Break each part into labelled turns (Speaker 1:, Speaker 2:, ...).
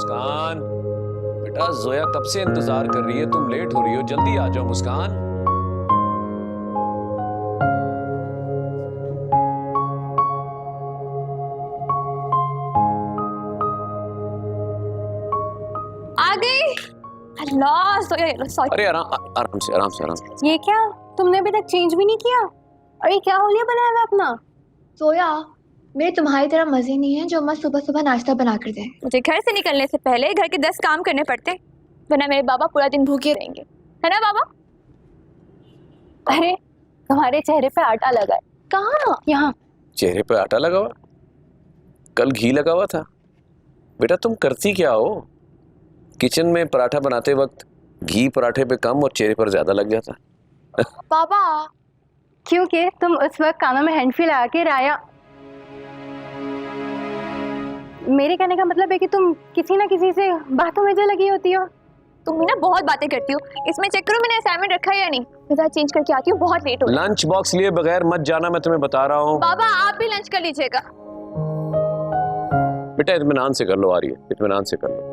Speaker 1: मुस्कान, बेटा जोया कब से इंतजार कर रही है, तुम लेट हो रही हो, जल्दी आ जाओ मुस्कान।
Speaker 2: आ गई। अल्लाह सॉरी।
Speaker 1: अरे आराम से आराम से आराम से।
Speaker 3: ये क्या, तुमने अभी तक चेंज भी नहीं किया? अरे क्या होलिया बनाया हुआ अपना?
Speaker 4: सोया, मेरे तुम्हारी तरह मजे नहीं है जो अम्मा सुबह सुबह नाश्ता बना कर दे।
Speaker 2: मुझे घर से निकलने से पहले घर के 10 काम करने पड़ते, वरना मेरे बाबा पूरा दिन भूखे रहेंगे, है ना बाबा?
Speaker 3: अरे तुम्हारे चेहरे पे आटा लगा है।
Speaker 2: कहाँ?
Speaker 3: यहाँ।
Speaker 1: चेहरे पे आटा लगा हुआ? कल घी लगा हुआ था। बेटा तुम करती क्या हो? किचन में पराठा बनाते वक्त घी पराठे पे कम और चेहरे पर ज्यादा लग जाता।
Speaker 2: बाबा
Speaker 3: क्योंकि तुम उस वक्त कानों में हैंडफ्री लगा के राया। मेरे कहने का मतलब है कि तुम किसी ना किसी से बातों में जो लगी होती हो।
Speaker 2: तुम भी ना बहुत बातें करती हो। इसमें चेक करो मैंने असाइनमेंट रखा है या नहीं। मैं चेंज करके आती हूँ, बहुत लेट हो गया।
Speaker 1: लंच बॉक्स लिए बगैर मत जाना, मैं तुम्हें बता रहा हूँ।
Speaker 2: बाबा आप भी लंच कर लीजिएगा।
Speaker 1: बेटा इत्मीनान से कर लो, आ रही है, इत्मीनान से कर लो।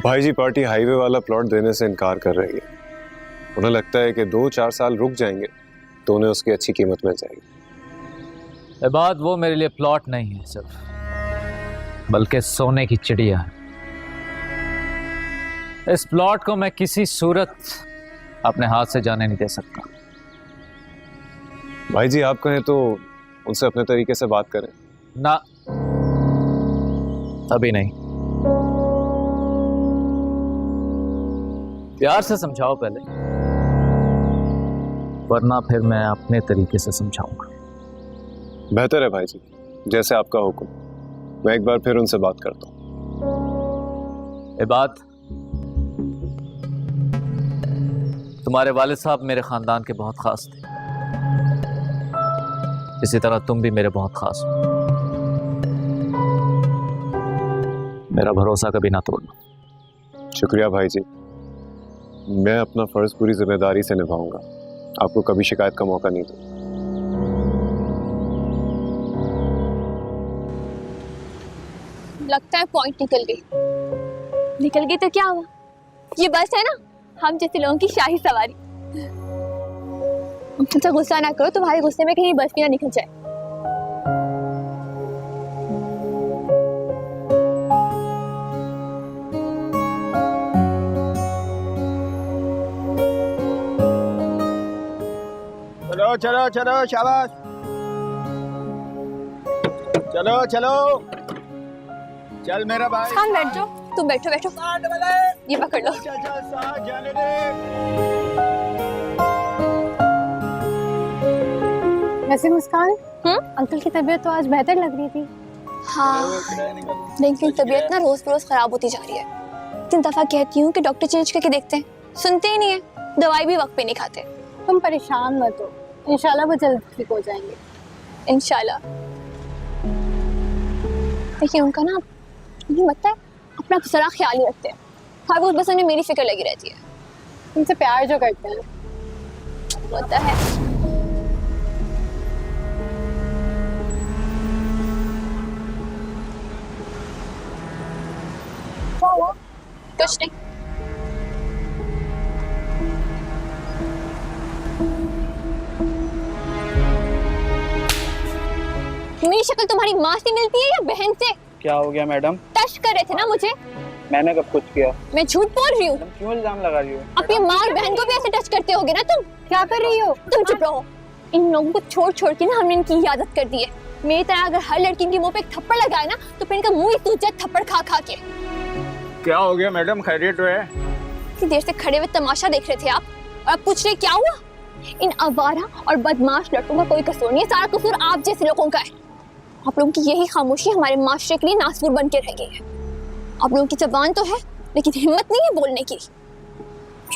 Speaker 5: भाई जी पार्टी हाईवे वाला प्लॉट देने से इनकार कर रही है। उन्हें लगता है कि 2-4 साल रुक जाएंगे तो उन्हें उसकी अच्छी कीमत मिल जाएगी।
Speaker 6: बात वो मेरे लिए प्लॉट नहीं है सिर्फ, बल्कि सोने की चिड़िया है। इस प्लॉट को मैं किसी सूरत अपने हाथ से जाने नहीं दे सकता।
Speaker 5: भाई जी आप कहें तो उनसे अपने तरीके से बात करें।
Speaker 6: ना, अभी नहीं। प्यार से समझाओ पहले, वरना फिर मैं अपने तरीके से समझाऊंगा।
Speaker 5: बेहतर है भाई जी, जैसे आपका हुक्म। मैं एक बार फिर उनसे बात करता हूँ।
Speaker 6: ये बात, तुम्हारे वालिद साहब मेरे खानदान के बहुत खास थे, इसी तरह तुम भी मेरे बहुत खास हो। मेरा भरोसा कभी ना तोड़ना।
Speaker 5: शुक्रिया भाई जी, मैं अपना फर्ज पूरी जिम्मेदारी से निभाऊंगा। आपको कभी शिकायत का मौका नहीं दूंगा।
Speaker 2: लगता है पॉइंट निकल गई। निकल गई तो क्या हुआ, ये बस है ना हम जैसे लोगों की शाही सवारी। मुझसे गुस्सा ना करो, तुम्हारे गुस्से में कहीं बस भी ना निकल जाए।
Speaker 7: चलो चलो चलो शाबाश, चलो चलो चल मेरा भाई।
Speaker 2: खान बैठ जाओ, तुम बैठो बैठो, ये पकड़ लो।
Speaker 7: जाने दे।
Speaker 3: वैसे मुस्कान, अंकल की तबीयत तो आज बेहतर लग रही थी।
Speaker 2: हाँ, लेकिन तबीयत ना रोज रोज खराब होती जा रही है। 3 दफा कहती हूँ कि डॉक्टर चेंज करके देखते हैं, सुनते ही नहीं है। दवाई भी वक्त पे नहीं खाते।
Speaker 3: तुम परेशान मत हो, इंशाल्लाह वो जल्द ठीक हो जाएंगे।
Speaker 2: इंशाल्लाह। देखिए उनका ना नहीं लगता है, अपना जरा ख्याल ही रखते हैं। हर रोज बस उन्हें मेरी फिक्र लगी रहती है।
Speaker 3: तुमसे प्यार जो करते हैं
Speaker 2: होता है। कुछ नहीं। मेरी शक्ल तुम्हारी माँ से मिलती है या बहन से?
Speaker 8: क्या हो गया मैडम?
Speaker 2: टच कर रहे थे ना मुझे।
Speaker 8: मैंने कब कुछ किया?
Speaker 2: मैं झूठ बोल रही हूँ।
Speaker 8: क्यों इल्जाम लगा रही हो?
Speaker 2: अपनी माँ और बहन को भी ऐसे टच करते होगे ना तुम? क्या कर रही हो? तुम चुप रहो। इन लोगों को छोड़ छोड़ के ना हमने इनकी आदत कर दी है। मेरी तरह अगर हर लड़की के मुंह पे एक थप्पड़ लगाए ना तो फिर इनका मुंह ही सूज जाए थप्पड़ खा खा के।
Speaker 7: क्या हो गया मैडम, खैरियत है?
Speaker 2: इतनी देर से खड़े हुए तमाशा देख रहे थे आप और अब पूछ रहे क्या हुआ? इन आवारा और बदमाश लड़कों का कोई कसूर नहीं है, सारा कसूर आप जैसे लोगों का है। आप लोगों की यही खामोशी हमारे माशरे के लिए नासूर बन के रह गई है। आप लोगों की जुबान तो है लेकिन हिम्मत नहीं है बोलने की।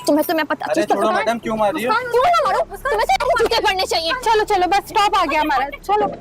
Speaker 2: तुम्हें तो मैं पता।
Speaker 8: अरे छोड़ो मैडम, क्यों मार रही हो?
Speaker 2: क्यों ना मारो, तुम्हें तो ऐसे जूते पड़ने चाहिए।
Speaker 3: चलो चलो बस स्टॉप आ गया हमारा, चलो।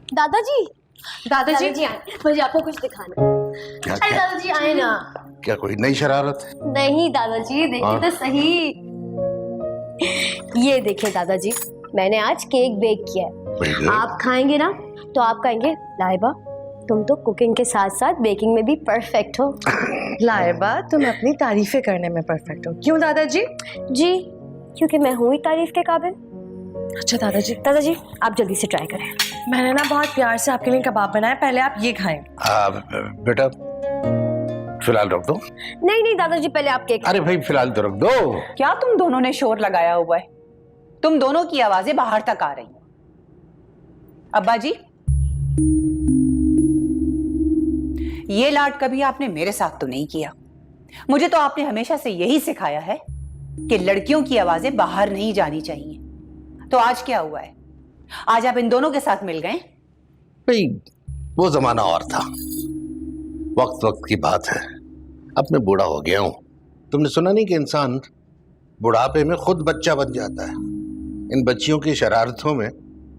Speaker 2: दादाजी,
Speaker 9: दादाजी
Speaker 2: आए, मुझे आपको कुछ दिखाना है।
Speaker 9: क्या
Speaker 2: अरे
Speaker 9: क्या,
Speaker 2: दादाजी आए ना।
Speaker 9: क्या कोई नई शरारत है?
Speaker 2: नहीं दादाजी, देखिए तो सही। ये देखिए दादाजी, मैंने आज केक बेक किया है।
Speaker 9: Very good.
Speaker 2: आप खाएंगे ना तो आप कहेंगे लाइबा तुम तो कुकिंग के साथ साथ बेकिंग में भी परफेक्ट हो।
Speaker 10: लाइबा तुम अपनी तारीफें करने में परफेक्ट हो। क्यों दादाजी?
Speaker 2: जी क्योंकि मैं हूँ ही तारीफ के काबिल।
Speaker 10: अच्छा दादाजी,
Speaker 2: दादाजी आप जल्दी से ट्राई करें।
Speaker 10: मैंने ना बहुत प्यार से आपके लिए कबाब बनाए, पहले आप ये खाएंगे।
Speaker 9: बेटा फिलहाल रख दो।
Speaker 2: नहीं नहीं दादाजी पहले आप केक।
Speaker 9: अरे भाई फिलहाल तो रख दो।
Speaker 11: क्या तुम दोनों ने शोर लगाया हुआ है? तुम दोनों की आवाजें बाहर तक आ रही हैं। अब्बा जी, ये लाड कभी आपने मेरे साथ तो नहीं किया। मुझे तो आपने हमेशा से यही सिखाया है कि लड़कियों की आवाजें बाहर नहीं जानी चाहिए। तो आज क्या हुआ है? आज आप इन दोनों के साथ मिल गए?
Speaker 9: भाई वो जमाना और था, वक्त वक्त की बात है। अब मैं बूढ़ा हो गया हूं। तुमने सुना नहीं कि इंसान बुढ़ापे में खुद बच्चा बन जाता है? इन बच्चियों की शरारतों में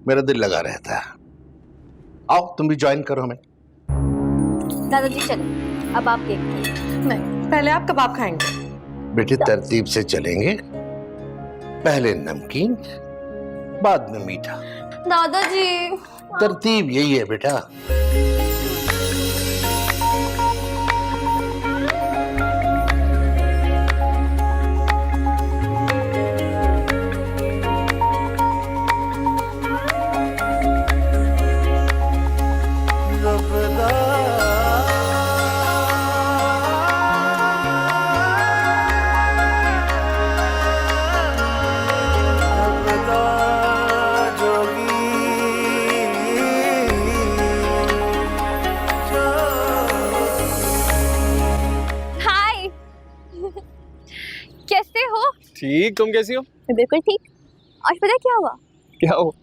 Speaker 9: मेरा दिल लगा रहता है। आओ तुम भी ज्वाइन करो हमें।
Speaker 2: दादाजी चलो अब आप केक खाइए।
Speaker 10: नहीं, पहले आप कबाब खाएंगे।
Speaker 9: बेटे तरतीब से चलेंगे, पहले नमकीन बाद में मीठा।
Speaker 2: दादाजी
Speaker 9: तरतीब यही है बेटा।
Speaker 2: कैसे हो?
Speaker 5: ठीक, तुम कैसी हो?
Speaker 2: मैं बिल्कुल ठीक। आज पता है क्या हुआ?
Speaker 5: क्या हो?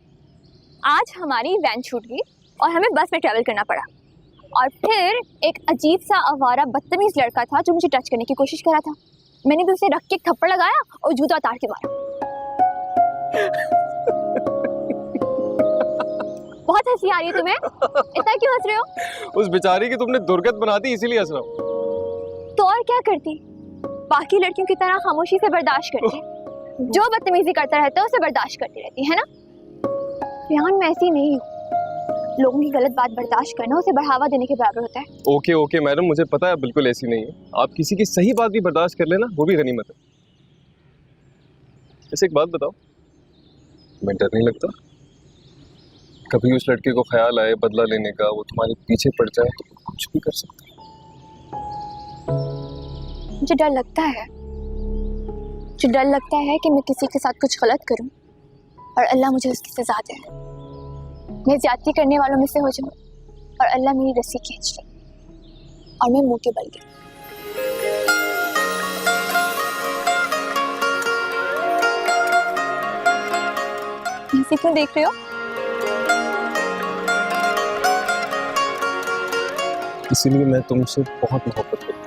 Speaker 2: आज हमारी वैन छूट गई और हमें बस में ट्रैवल करना पड़ा। और फिर एक अजीब सा आवारा बदतमीज लड़का था जो मुझे टच करने की कोशिश कर रहा था। मैंने भी उसे रख के एक थप्पड़ लगाया और जूता उतार के मारा। बहुत हंसी आ रही है तुम्हें, इतना क्यों हंस रहे हो?
Speaker 5: उस बेचारी की तुमने दुर्गत बना दी, इसीलिए हंस रहा हूं।
Speaker 2: तो और क्या करती, बाकी लड़कियों की तरह खामोशी से बर्दाश्त करती। जो बदतमीजी करता रहता है उसे बर्दाश्त करती रहती है ना। रियान मैं ऐसी नहीं हूँ, लोगों की गलत बात बर्दाश्त करना उसे बढ़ावा देने के बराबर होता है।
Speaker 5: ओके ओके मैडम, मुझे पता है बिल्कुल ऐसी नहीं है। आप किसी की सही बात भी बर्दाश्त कर लेना, वो भी गनीमत है। ऐसे एक बात बताओ, तुम्हें डर नहीं लगता कभी उस लड़के को ख्याल आए बदला लेने का, वो तुम्हारे पीछे पड़ जाए तो कुछ भी कर सकता है?
Speaker 2: मुझे डर लगता है, मुझे डर लगता है कि मैं किसी के साथ कुछ गलत करूं और अल्लाह मुझे उसकी सजा दे। मैं ज्यादती करने वालों में से हो जाऊं और अल्लाह मेरी रस्सी खींच ले। और मैं मुंह के बल गिरी। ऐसे क्यों देख रहे हो?
Speaker 5: इसीलिए मैं तुमसे बहुत मोहब्बत करता हूँ।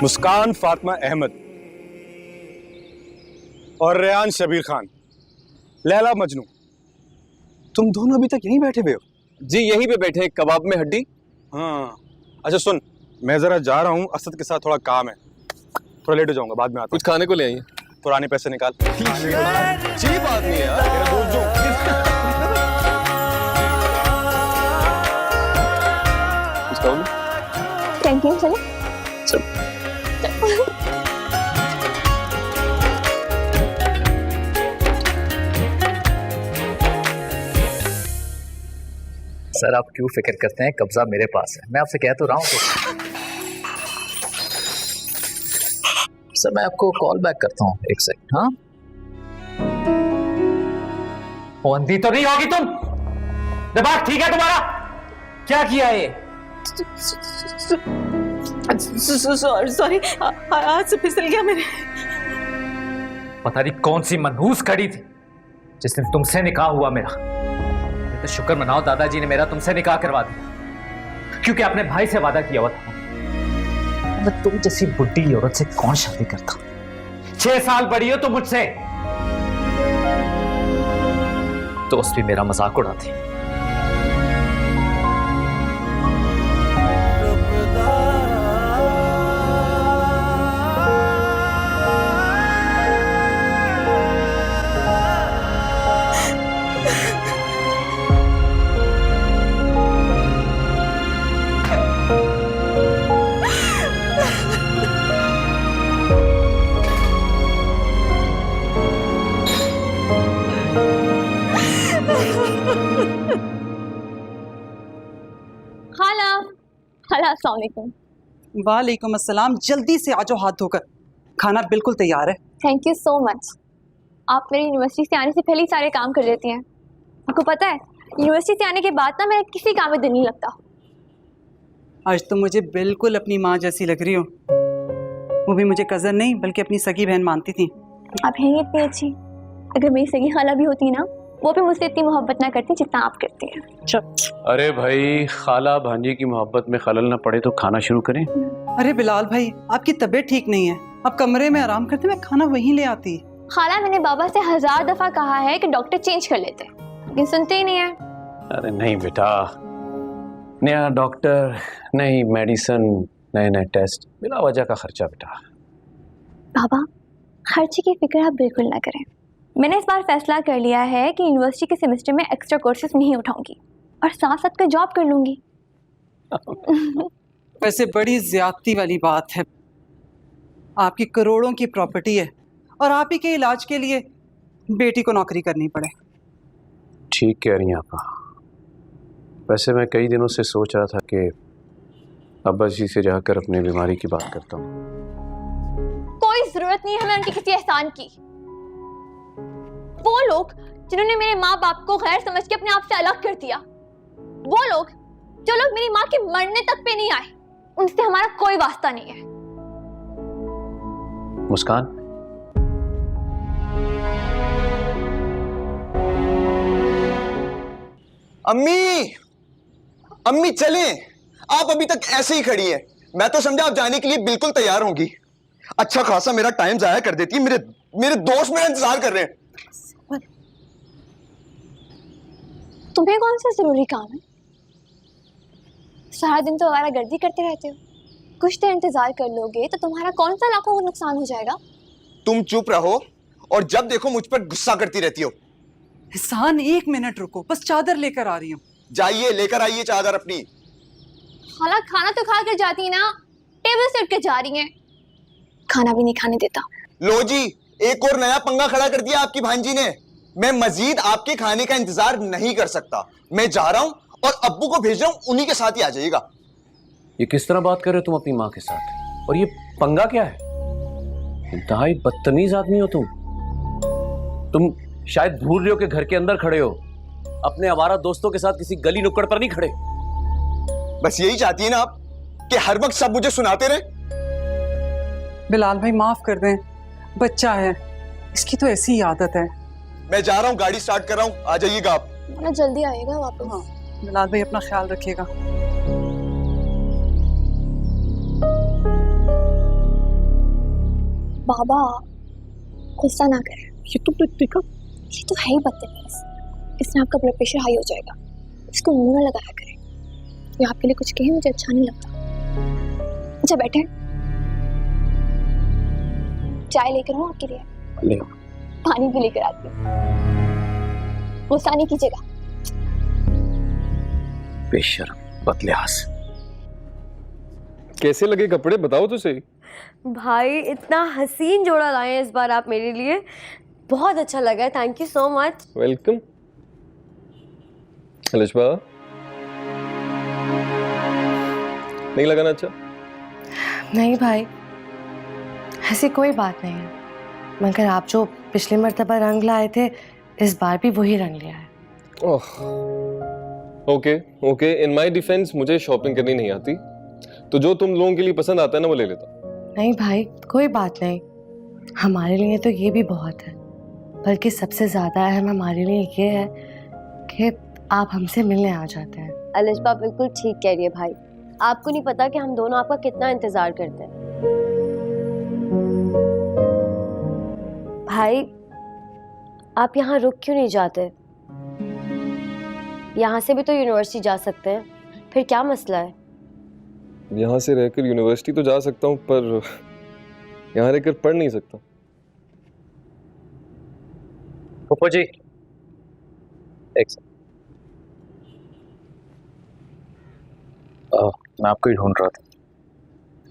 Speaker 7: मुस्कान फातिमा अहमद और रेयान शबीर खान, लैला मजनू, तुम दोनों अभी तक यहीं बैठे हुए हो?
Speaker 5: जी यहीं पे बैठे हैं, कबाब में हड्डी।
Speaker 7: हाँ, अच्छा सुन, मैं जरा जा रहा हूँ, असद के साथ थोड़ा काम है, थोड़ा लेट हो जाऊंगा, बाद में आता
Speaker 5: कुछ खाने को ले आइए।
Speaker 7: हूँ। पुराने पैसे निकाल।
Speaker 5: चीप आदमी है यार, मेरा दोस्त जो। कुछ खाओगे?
Speaker 2: कैंटीन चले?
Speaker 5: चल।
Speaker 6: सर आप क्यों फिक्र करते हैं, कब्जा मेरे पास है, मैं आपसे कह तो रहा हूँ। सर मैं आपको कॉल बैक करता हूँ, एक सेकंड। हाँ फोन तो नहीं होगी तुम? दिमाग ठीक है तुम्हारा? क्या किया ये?
Speaker 10: सॉरी, हाथ से फिसल गया मेरे।
Speaker 6: पता नहीं कौन सी मनहूस खड़ी थी जिस दिन तुमसे निकाह हुआ मेरा। तो शुक्र मनाओ दादाजी ने मेरा तुमसे निकाह करवा दिया, क्योंकि आपने भाई से वादा किया हुआ था। मतलब तुम जैसी बुढ़ी औरत से कौन शादी करता? 6 साल बड़ी हो तुम मुझसे। दोस्त भी मेरा मजाक उड़ाते।
Speaker 2: अस्सलाम वालेकुम।
Speaker 10: वालेकुम अस्सलाम। जल्दी से आ जाओ हाथ धोकर, खाना बिल्कुल तैयार है।
Speaker 2: Thank you so much. आप मेरी यूनिवर्सिटी से आने से पहले ही सारे काम कर लेती हैं। आपको पता है यूनिवर्सिटी से आने के बाद ना मेरा किसी काम में दिल नहीं लगता।
Speaker 10: आज तो मुझे बिल्कुल अपनी माँ जैसी लग रही हो, वो भी मुझे कज़न नहीं बल्कि अपनी सगी बहन मानती थी।
Speaker 2: आप हैं ही इतनी अच्छी, अगर मेरी सगी खाला भी होती ना वो भी मुझसे इतनी मोहब्बत ना करती जितना आप करती हैं।
Speaker 1: अरे भाई, खाला भांजी की मोहब्बत में खलल ना पड़े तो खाना शुरू करें।
Speaker 10: अरे बिलाल भाई, आपकी तबीयत ठीक नहीं है, आप कमरे में आराम करते, मैं खाना वहीं ले आती।
Speaker 2: खाला मैंने बाबा से 1000 दफा कहा है कि डॉक्टर चेंज कर लेते, लेकिन सुनते ही नहीं है।
Speaker 1: अरे नहीं बेटा, नया डॉक्टर, नई मेडिसिन, नए नए टेस्ट, बिना वजह का खर्चा बेटा।
Speaker 2: बाबा खर्चे की फिक्र आप बिल्कुल ना करें। मैंने इस बार फैसला कर लिया है कि यूनिवर्सिटी के सेमेस्टर में एक्स्ट्रा कोर्सेज नहीं उठाऊंगी और साथ साथ कोई जॉब कर लूंगी।
Speaker 10: वैसे बड़ी ज्यादती वाली बात है, आपकी करोड़ों की प्रॉपर्टी है और आप ही के इलाज के लिए बेटी को नौकरी करनी पड़े।
Speaker 1: ठीक कह रही हैं आपा। वैसे मैं कई दिनों से सोच रहा था कि अब्बा जी से जाकर अपनी बीमारी की बात करता हूँ।
Speaker 2: कोई जरूरत नहीं है हमें उनके किसी एहसान की। वो लोग जिन्होंने मेरे माँ बाप को गैर समझ के अपने आप से अलग कर दिया, वो लोग जो लोग मेरी माँ के मरने तक पे नहीं आए, उनसे हमारा कोई वास्ता नहीं है।
Speaker 1: मुस्कान,
Speaker 12: अम्मी, अम्मी चलें। आप अभी तक ऐसे ही खड़ी हैं। मैं तो समझा आप जाने के लिए बिल्कुल तैयार होंगी। अच्छा खासा मेरा टाइम जाया कर देती है। मेरे दोस्त मेरा इंतजार कर रहे हैं।
Speaker 2: तुम्हें कौन सा जरूरी काम है? सारा दिन तो आवारा गर्दी करते रहते हो। कुछ देर इंतजार कर लोगे तो तुम्हारा कौन सा लाखों का नुकसान हो जाएगा।
Speaker 12: तुम चुप रहो और जब देखो मुझ पर गुस्सा करती रहती हो।
Speaker 10: एहसान, 1 मिनट रुको, बस चादर लेकर आ रही हूँ।
Speaker 12: जाइए लेकर आइए चादर अपनी।
Speaker 2: खाला खाना तो खा कर जाती है ना, टेबल से उठ के जा रही हैं, खाना भी नहीं खाने देता।
Speaker 12: लो जी, एक और नया पंगा खड़ा कर दिया आपकी भांजी ने। मैं मजीद आपके खाने का इंतजार नहीं कर सकता। मैं जा रहा हूं और अब्बू को भेज रहा हूं, उन्हीं के साथ ही आ जाइएगा।
Speaker 1: ये किस तरह बात कर रहे हो तुम अपनी माँ के साथ? और ये पंगा क्या है? इंतहाई बदतमीज आदमी हो तुम शायद भूल रहे हो कि घर के अंदर खड़े हो, अपने आवारा दोस्तों के साथ किसी गली नुक्कड़ पर नहीं खड़े।
Speaker 12: बस यही चाहती है ना आप कि हर वक्त सब मुझे सुनाते रहे?
Speaker 10: बिलाल भाई माफ कर दें, बच्चा है, इसकी तो ऐसी ही आदत है।
Speaker 12: मैं जा रहा हूँ, गाड़ी स्टार्ट कर रहा हूँ, आ जाइएगा आप।
Speaker 2: ना जल्दी आएगा वापस।
Speaker 10: हाँ, बिलाल भाई अपना ख्याल रखिएगा।
Speaker 2: बाबा गुस्सा ना करें, ये तो है ही बदतमीज, इससे आपका ब्लड प्रेशर हाई हो जाएगा। इसको मुंह ना लगाया करें, ये आपके लिए कुछ कहे मुझे अच्छा नहीं लगता। अच्छा बैठे, चाय लेकर आऊं आपके लिए?
Speaker 1: ले आओ।
Speaker 2: पानी भी लेकर आती हूँ, गुस्सा नहीं कीजिएगा।
Speaker 1: बेशर्म बदलियास।
Speaker 5: कैसे लगे कपड़े बताओ तो सही।
Speaker 13: भाई इतना हसीन जोड़ा लाए हैं इस बार आप मेरे लिए, बहुत अच्छा लगा है, thank you so much.
Speaker 5: Welcome. Alishba नहीं लगा ना अच्छा?
Speaker 13: नहीं भाई, ऐसी कोई बात नहीं है, मगर आप जो पिछली मर्तबा रंग लाए थे इस बार भी वही रंग लिया है।
Speaker 5: Oh okay okay, in my defence मुझे शॉपिंग करनी नहीं आती, तो जो तुम लोगों के लिए पसंद आता है ना वो ले लेता।
Speaker 13: नहीं भाई कोई बात नहीं, हमारे लिए तो ये भी बहुत है, बल्कि सबसे ज्यादा अहम हमारे लिए ये है कि आप हमसे मिलने आ जाते हैं।
Speaker 14: अलिशबा बिल्कुल ठीक कह रही है भाई, आपको नहीं पता कि हम दोनों आपका कितना इंतजार करते हैं। भाई आप यहाँ रुक क्यों नहीं जाते? यहाँ से भी तो यूनिवर्सिटी जा सकते हैं, फिर क्या मसला है?
Speaker 5: यहाँ से रहकर यूनिवर्सिटी तो जा सकता हूँ, पर यहाँ रहकर पढ़ नहीं सकता।
Speaker 6: पप्पू जी एक सेकंड, मैं आपको ही ढूंढ रहा था।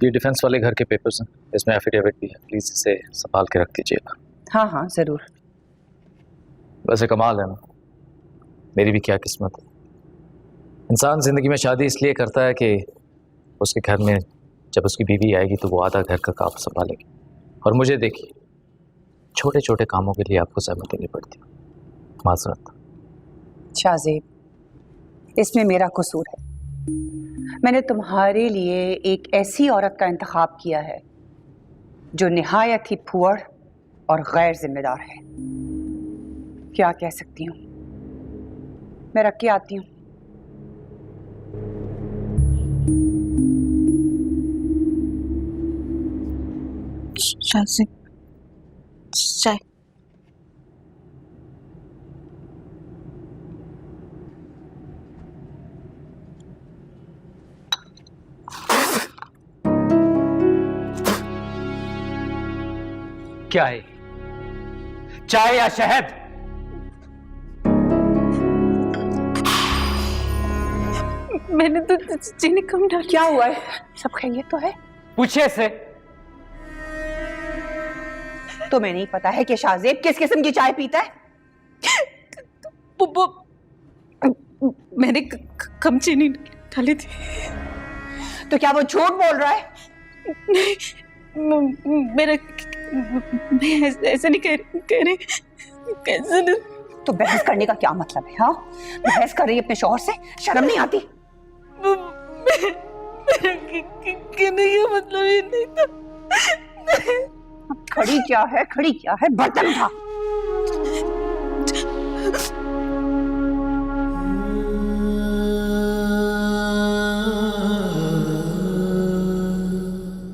Speaker 6: ये डिफेंस वाले घर के पेपर्स हैं, इसमें एफिडेविट भी है, प्लीज इसे संभाल के रख दीजिएगा।
Speaker 11: हाँ हाँ जरूर।
Speaker 6: वैसे कमाल है ना, मेरी भी क्या किस्मत है। इंसान जिंदगी में शादी इसलिए करता है कि उसके घर में जब उसकी बीवी आएगी तो वो आधा घर का काम संभालेगी, और मुझे देखिए छोटे छोटे कामों के लिए आपको सहमत देनी पड़ती है। माजरत।
Speaker 11: शाहजेब, इसमें मेरा कसूर है, मैंने तुम्हारे लिए एक ऐसी औरत का इंतखाब किया है जो निहायत ही फुअड़ और गैर जिम्मेदार है। क्या कह सकती हूँ, मैं रख के आती हूँ।
Speaker 13: शाहजेब चाय।
Speaker 6: क्या है, चाय या शहद?
Speaker 11: मैंने तो चीनी कम डाली। क्या हुआ है? सब खैरियत तो है?
Speaker 6: पूछे से।
Speaker 11: तुम्हें नहीं पता है कि शाहजेब किस किस्म की चाय पीता है?
Speaker 10: मैंने कम चीनी डाली थी।
Speaker 11: तो क्या वो झूठ बोल रहा है?
Speaker 10: मैं ऐसे नहीं कह रही। कैसे न...
Speaker 11: तो बहस करने का क्या मतलब है? हाँ, बहस कर रही है अपने शौहर से, शर्म नहीं आती?
Speaker 10: कहने का मतलब ये नहीं था।
Speaker 11: खड़ी क्या है, खड़ी क्या है? बर्तन था।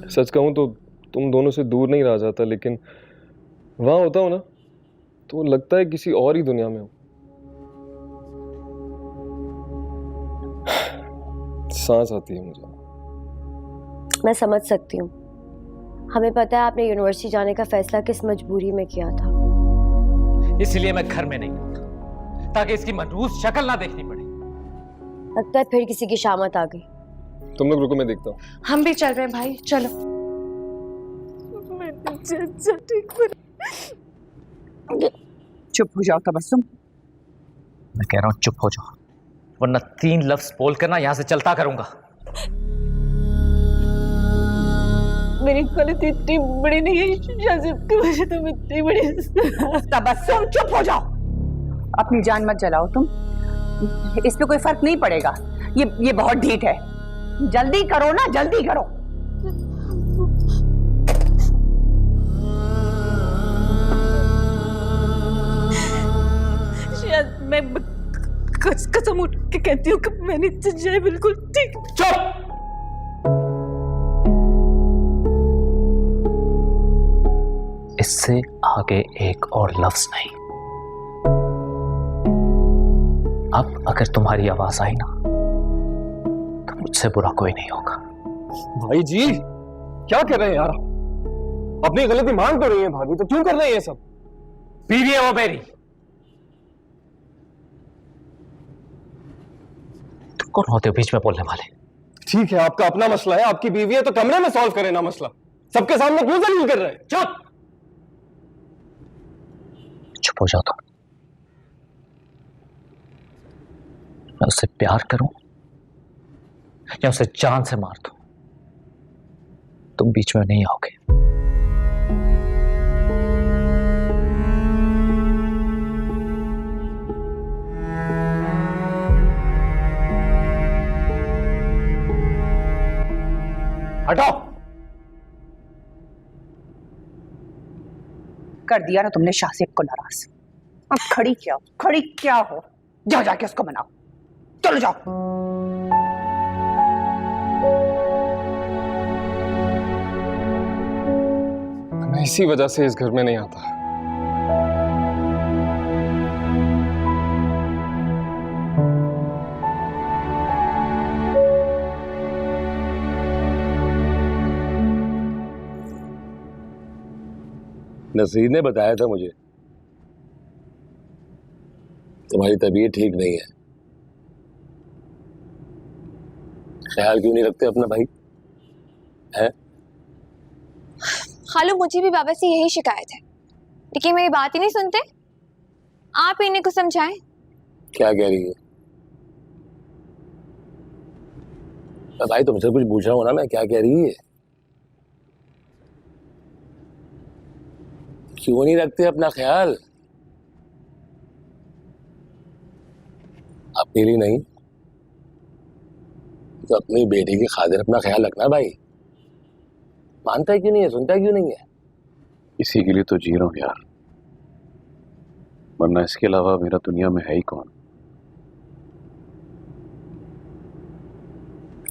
Speaker 5: सच कहूँ तो तुम दोनों से दूर नहीं रहा जाता, लेकिन वहां होता हूँ ना तो लगता है किसी और ही दुनिया में हूँ। सांस आती है मुझे।
Speaker 14: मैं समझ सकती हूँ, हमें पता है आपने यूनिवर्सिटी जाने का फैसला किस मजबूरी में किया था।
Speaker 6: इसलिए मैं घर में नहीं रहता, ताकि इसकी मनहूस शक्ल ना देखनी पड़े।
Speaker 14: लगता है फिर किसी की शामत आ गई।
Speaker 5: तुम लोग रुको, मैं देखता हूँ।
Speaker 13: हम भी चल रहे हैं भाई, चलो।
Speaker 11: चुप हो जाओ तबस्सुम।
Speaker 6: मैं कह रहा हूँ चुप हो जाओ, वरना 3 लफ्ज बोलकर ना यहां से चलता करूंगा।
Speaker 3: मेरी गलती इतनी बड़ी नहीं है शाजिब की वजह तुम इतनी बड़ी।
Speaker 11: तबस्सुम चुप हो जाओ, अपनी जान मत जलाओ तुम, इस पे कोई फर्क नहीं पड़ेगा। ये बहुत ढीठ है, जल्दी करो ना, जल्दी करो।
Speaker 3: शायद मैं कसम उठ के कहती हूँ कि मैंने सच्चाई बिल्कुल ठीक।
Speaker 6: चुप! इससे आगे एक और लफ्ज नहीं। अब अगर तुम्हारी आवाज आई ना तो मुझसे बुरा कोई नहीं होगा।
Speaker 8: भाई जी क्या कर रहे हैं यार, अपनी गलती मान तो रही है भाभी, तो क्यों कर रहे हैं ये सब?
Speaker 6: बीवी है वो मेरी, तुम कौन होते हो बीच में बोलने वाले?
Speaker 8: ठीक है आपका अपना मसला है, आपकी बीवी है तो कमरे में सॉल्व करें ना मसला, सबके सामने क्यों जलील कर रहे हैं?
Speaker 6: चुप! चुप हो जाओ तुम। मैं उससे प्यार करूं या उसे जान से मार दूं, तुम बीच में नहीं आओगे।
Speaker 8: हटाओ।
Speaker 11: कर दिया ना तुमने शासिब को नाराज। अब खड़ी क्या हो, जाओ जाके उसको मनाओ, चलो जाओ।
Speaker 8: मैं इसी वजह से इस घर में नहीं आता।
Speaker 9: नसीर ने बताया था मुझे तुम्हारी तबीयत ठीक नहीं है। ख्याल क्यों नहीं रखते अपना भाई है?
Speaker 2: खालू मुझे भी बाबा से यही शिकायत है, लेकिन मेरी बात ही नहीं सुनते। आप ही इन्हें को समझाएं।
Speaker 9: क्या कह रही है? तो भाई तुमसे कुछ पूछ रहा हूं ना मैं, क्या कह रही है? क्यों नहीं रखते अपना ख्याल? अपने लिए नहीं तो अपनी बेटी की खातिर अपना ख्याल रखना भाई। मानता है क्यों नहीं है, सुनता है क्यों नहीं है?
Speaker 5: इसी के लिए तो जी रहा हूं यार, वरना इसके अलावा मेरा दुनिया में है ही कौन।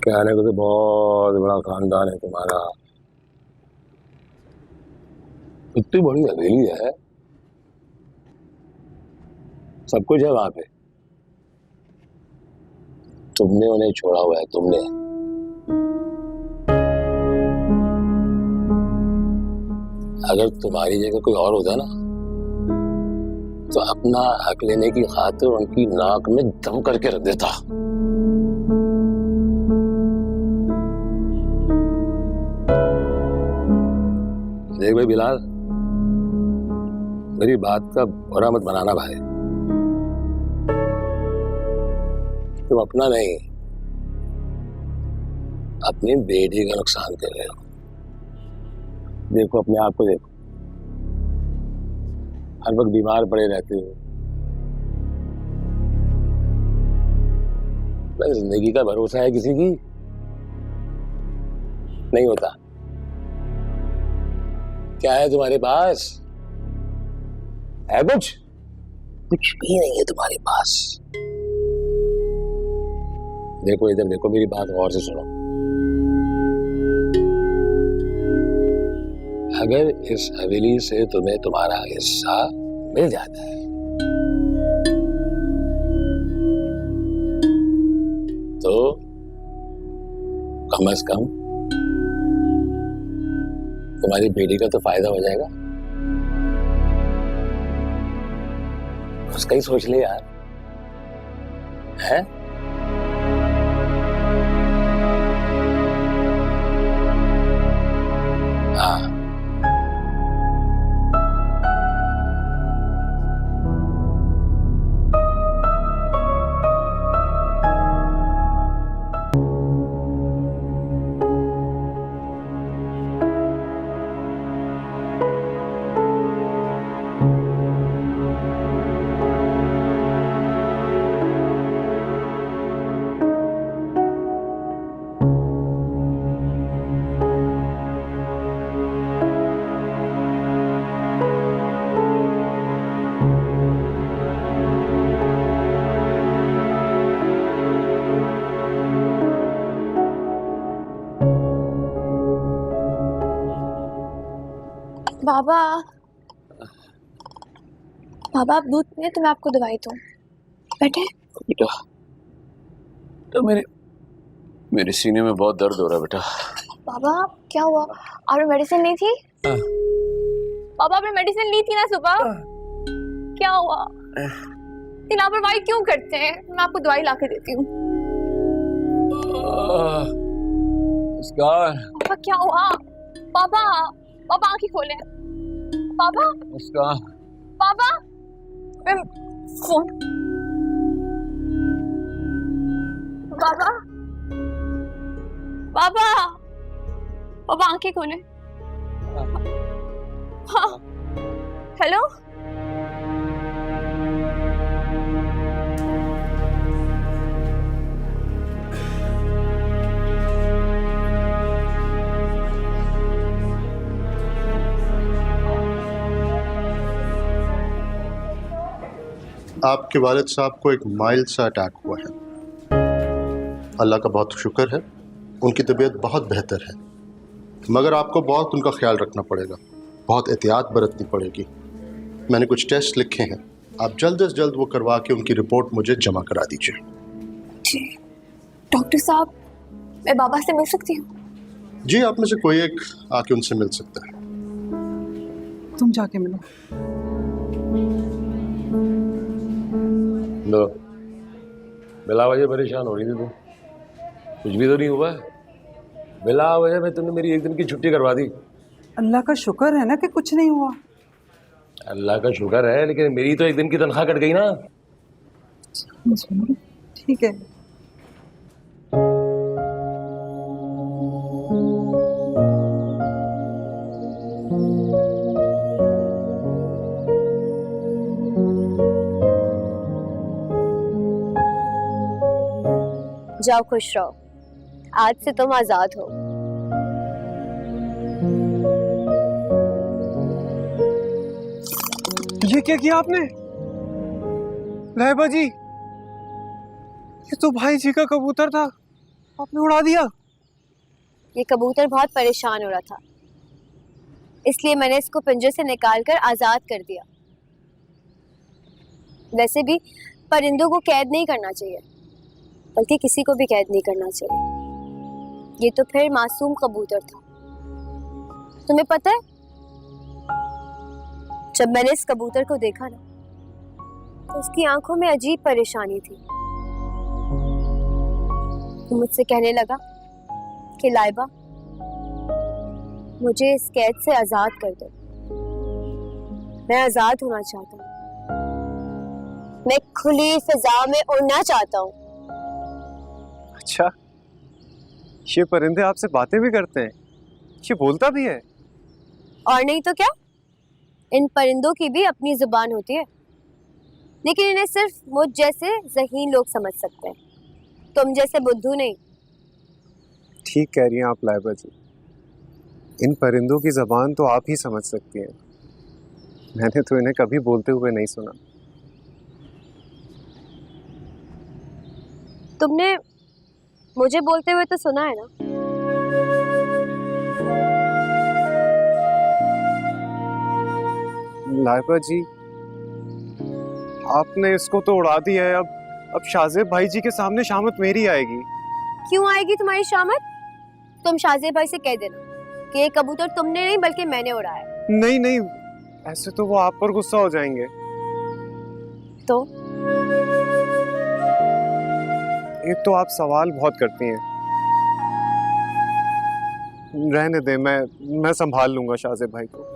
Speaker 9: कहने को तो बहुत बड़ा खानदान है तुम्हारा, इतनी बड़ी हवेली है, सब कुछ है वहां पे। तुमने उन्हें छोड़ा हुआ है, तुमने। अगर तुम्हारी जगह कोई और होता ना तो अपना हक लेने की खातिर उनकी नाक में दम करके रख देता। देख भाई बिलाल, मेरी बात का बुरा मत बनाना भाई। तुम अपना नहीं अपनी बेटी का नुकसान कर रहे हो। देखो अपने आप को देखो, हर वक्त बीमार पड़े रहते हो। जिंदगी का भरोसा है किसी की? नहीं होता। क्या है तुम्हारे पास? है कुछ? कुछ भी नहीं है तुम्हारे पास। देखो इधर देखो, मेरी बात गौर से सुनो। अगर इस हवेली से तुम्हें तुम्हारा हिस्सा मिल जाता है तो कम से कम तुम्हारी बेटी का तो फायदा हो जाएगा। उसका ही सोच ले यार, है? हाँ
Speaker 2: बाबा बाबा आप दूध पिए तो मैं आपको दवाई दूं। बैठे।
Speaker 1: बेटा तो मेरे सीने में बहुत दर्द हो रहा है बेटा।
Speaker 2: बाबा क्या हुआ? आपने मेडिसिन ली थी? बाबा आपने मेडिसिन ली थी ना सुबह? क्या हुआ? इतनी लापरवाही क्यों करते हैं? मैं आपको दवाई ला के देती हूँ। पापा क्या हुआ? पापा पापा आंखें खोले। पापा पापा फोन। पापा पापा पापा आंखें खोले। हाँ हेलो।
Speaker 9: आपके वालिद साहब को एक माइल्ड सा अटैक हुआ है। अल्लाह का बहुत शुक्र है, उनकी तबीयत बहुत बेहतर है, मगर आपको बहुत उनका ख्याल रखना पड़ेगा, बहुत एहतियात बरतनी पड़ेगी। मैंने कुछ टेस्ट लिखे हैं, आप जल्द से जल्द वो करवा के उनकी रिपोर्ट मुझे जमा करा दीजिए।
Speaker 2: जी डॉक्टर साहब, मैं बाबा से मिल सकती हूँ?
Speaker 9: जी, आप में से कोई एक आके उनसे मिल सकता है।
Speaker 10: तुम जाके मिलो।
Speaker 1: लो, बिला वजह परेशान हो रही थी तुम, कुछ भी तो नहीं हुआ है। बिला वजह में तुमने मेरी एक दिन की छुट्टी करवा दी।
Speaker 10: अल्लाह का शुक्र है ना कि कुछ नहीं हुआ।
Speaker 1: अल्लाह का शुक्र है, लेकिन मेरी तो एक दिन की तनख्वाह कट गई ना।
Speaker 10: ठीक है।
Speaker 14: जाओ खुश रहो, आज से तुम आजाद हो।
Speaker 8: ये क्या किया आपने? लहबा जी, ये तो भाई जी का कबूतर था, आपने उड़ा दिया।
Speaker 14: ये कबूतर बहुत परेशान हो रहा था, इसलिए मैंने इसको पिंजरे से निकालकर आजाद कर दिया। वैसे भी परिंदों को कैद नहीं करना चाहिए, बल्कि किसी को भी कैद नहीं करना चाहिए। ये तो फिर मासूम कबूतर था। तुम्हें पता है, जब मैंने इस कबूतर को देखा ना, तो उसकी आंखों में अजीब परेशानी थी। तो मुझसे कहने लगा कि लाइबा, मुझे इस कैद से आजाद कर दो, मैं आजाद होना चाहता हूँ, मैं खुली फिजा में उड़ना चाहता हूँ।
Speaker 5: अच्छा, ये परिंदे आपसे बातें भी करते हैं? ये बोलता भी है?
Speaker 14: और नहीं तो क्या, इन परिंदों की भी अपनी जुबान होती है, लेकिन इन्हें सिर्फ मुझ जैसे ज़हीन लोग समझ सकते हैं, तुम जैसे बुद्धू नहीं।
Speaker 5: ठीक कह रही हैं आप लाइबा जी, इन परिंदों की जबान तो आप ही समझ सकती हैं, मैंने तो इन्हें कभी बोलते हुए नहीं सुना।
Speaker 14: तुमने मुझे बोलते हुए तो सुना है ना?
Speaker 5: लाइबा जी, आपने इसको तो उड़ा दिया है, अब शाहजेब भाई जी के सामने शामत मेरी आएगी।
Speaker 14: क्यों आएगी तुम्हारी शामत? तुम शाहजेब भाई से कह देना कि ये कबूतर तुमने नहीं बल्कि मैंने उड़ाया।
Speaker 5: नहीं नहीं, ऐसे तो वो आप पर गुस्सा हो जाएंगे।
Speaker 14: तो
Speaker 5: एक तो आप सवाल बहुत करती हैं, रहने दे, मैं संभाल लूंगा शाहजेब भाई को।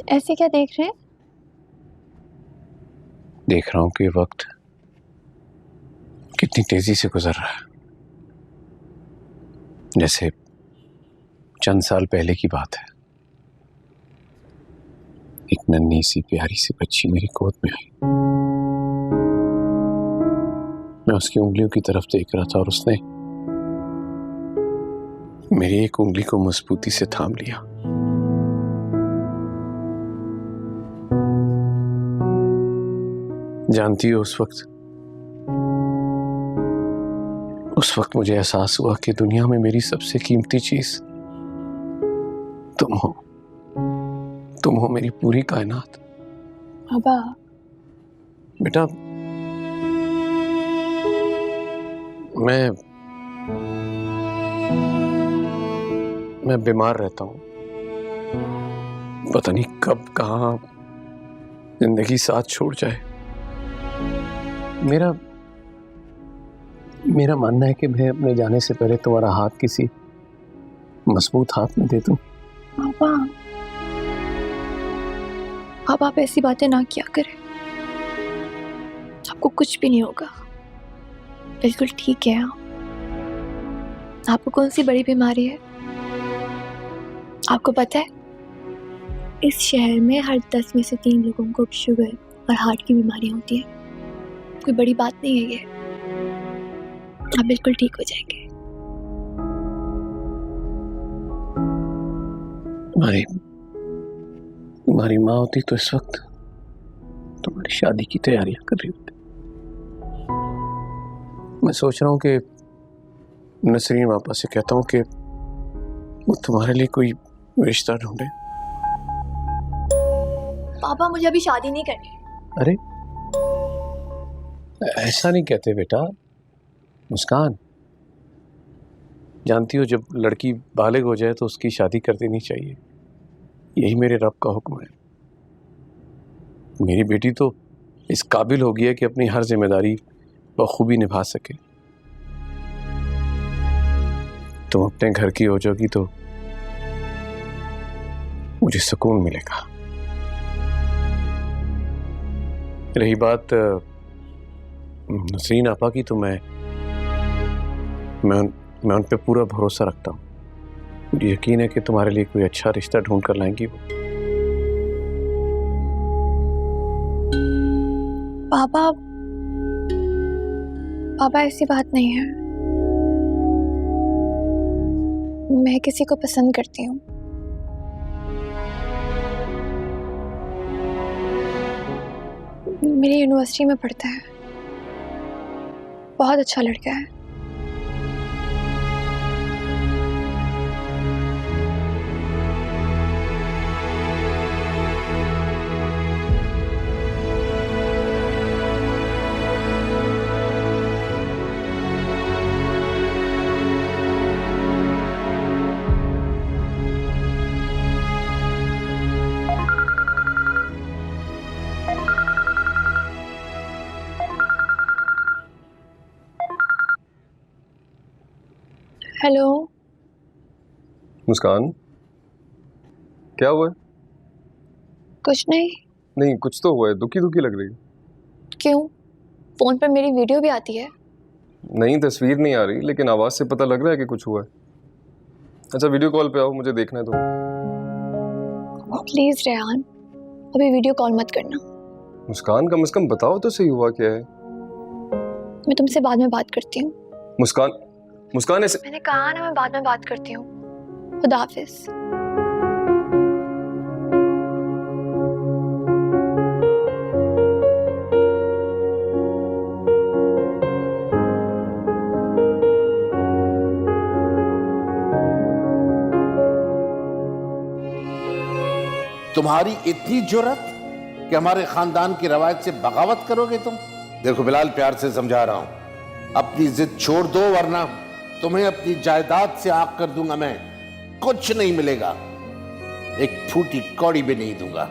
Speaker 2: ऐसे क्या देख रहे हैं?
Speaker 1: देख रहा हूं कि वक्त कितनी तेजी से गुजर रहा है, जैसे चंद साल पहले की बात है। एक नन्ही सी प्यारी सी बच्ची मेरी गोद में आई, मैं उसकी उंगलियों की तरफ देख रहा था और उसने
Speaker 5: मेरी एक उंगली को मजबूती से थाम लिया। जानती हो, उस वक्त मुझे एहसास हुआ कि दुनिया में मेरी सबसे कीमती चीज तुम हो मेरी पूरी कायनात।
Speaker 2: बाबा
Speaker 5: बेटा, मैं बीमार रहता हूं। पता नहीं कब कहां जिंदगी साथ छोड़ जाए। मेरा मानना है कि मैं अपने जाने से पहले तुम्हारा हाथ किसी मजबूत हाथ में दे दूं।
Speaker 2: पापा, अब आप ऐसी बातें ना किया करें। आपको कुछ भी नहीं होगा, बिल्कुल ठीक है आप। आपको कौन सी बड़ी बीमारी है? आपको पता है, इस शहर में हर 10 में से 3 लोगों को शुगर और हार्ट की बीमारियां होती है। कोई बड़ी बात नहीं है ये। आप बिल्कुल ठीक हो जाएंगे।
Speaker 5: तुम्हारी माँ होती तो इस वक्त तुम्हारी शादी की तैयारियां कर रही होती। मैं सोच रहा हूँ कि नसरीन पापा से कहता हूँ कि वो तुम्हारे लिए कोई रिश्ता ढूंढे।
Speaker 2: पापा, मुझे अभी शादी नहीं करनी।
Speaker 5: अरे ऐसा नहीं कहते बेटा। मुस्कान, जानती हो जब लड़की बालिग हो जाए तो उसकी शादी कर देनी चाहिए। यही मेरे रब का हुक्म है। मेरी बेटी तो इस काबिल हो गई है कि अपनी हर जिम्मेदारी बखूबी निभा सके। तुम अपने घर की हो जाओगी तो मुझे सुकून मिलेगा। रही बात नसरीन आपा की, तो मैं उन पे पूरा भरोसा रखता हूँ। मुझे यकीन है कि तुम्हारे लिए कोई अच्छा रिश्ता ढूंढ कर लाएंगी वो।
Speaker 2: पापा ऐसी बात नहीं है। मैं किसी को पसंद करती हूँ। मेरी यूनिवर्सिटी में पढ़ता है, बहुत अच्छा लड़का है। हेलो
Speaker 5: मुस्कान, क्या हुआ है?
Speaker 2: कुछ नहीं।
Speaker 5: नहीं, कुछ तो हुआ है। दुखी दुखी लग रही है।
Speaker 2: क्यों? फोन पर मेरी वीडियो भी आती है।
Speaker 5: नहीं, तस्वीर नहीं आ रही, लेकिन आवाज से पता लग रहा है कि कुछ हुआ है। अच्छा, वीडियो कॉल पे आओ, मुझे देखना है।
Speaker 2: प्लीज रेहान, अभी वीडियो कॉल मत करना।
Speaker 5: मुस्कान, कम से कम बताओ तो सही हुआ क्या है।
Speaker 2: मैं तुमसे बाद में बात करती हूँ।
Speaker 5: मुस्कान ऐसे।
Speaker 2: मैंने कहा ना, मैं बाद में बात करती हूँ। खुदा हाफिज।
Speaker 9: तुम्हारी इतनी जुर्रत कि हमारे खानदान की रवायत से बगावत करोगे तुम? देखो बिलाल, प्यार से समझा रहा हूं, अपनी जिद छोड़ दो, वरना तुम्हें अपनी जायदाद से आग कर दूंगा मैं। कुछ नहीं मिलेगा, एक फूटी कौड़ी भी नहीं दूंगा।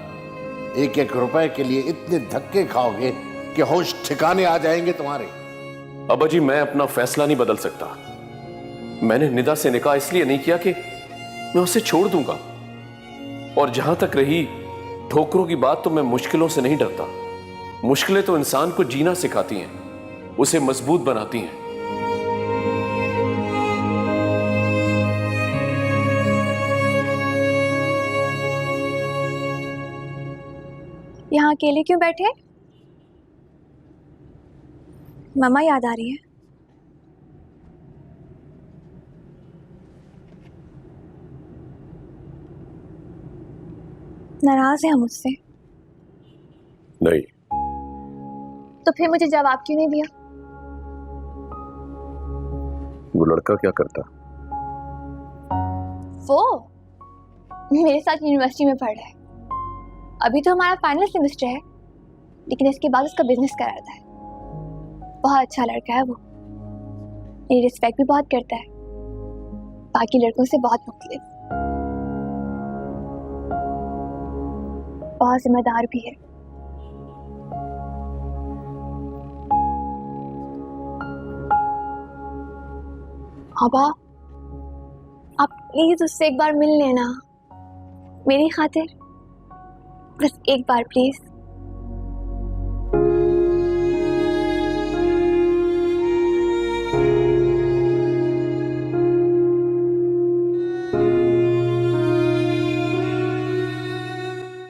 Speaker 9: 1-1 रुपए के लिए इतने धक्के खाओगे कि होश ठिकाने आ जाएंगे तुम्हारे।
Speaker 1: अब्बा जी, मैं अपना फैसला नहीं बदल सकता। मैंने निदा से निकाह इसलिए नहीं किया कि मैं उसे छोड़ दूंगा। और जहां तक रही ठोकरों की बात, तो मैं मुश्किलों से नहीं डरता। मुश्किलें तो इंसान को जीना सिखाती हैं, उसे मजबूत बनाती हैं।
Speaker 2: यहाँ अकेले क्यों बैठे? मामा याद आ रही है? नाराज है मुझसे?
Speaker 1: नहीं।
Speaker 2: तो फिर मुझे जवाब क्यों नहीं दिया?
Speaker 1: वो लड़का क्या करता?
Speaker 2: वो मेरे साथ यूनिवर्सिटी में पढ़ रहा है। अभी तो हमारा फाइनल सेमेस्टर है, लेकिन इसके बाद उसका बिजनेस कराता है। बहुत अच्छा लड़का है वो, मेरी रिस्पेक्ट भी बहुत करता है, बाकी लड़कों से बहुत मुख्तलिफ, बहुत जिम्मेदार भी है। अबा, आप प्लीज उससे एक बार मिल लेना, मेरी खातिर, बस एक बार प्लीज।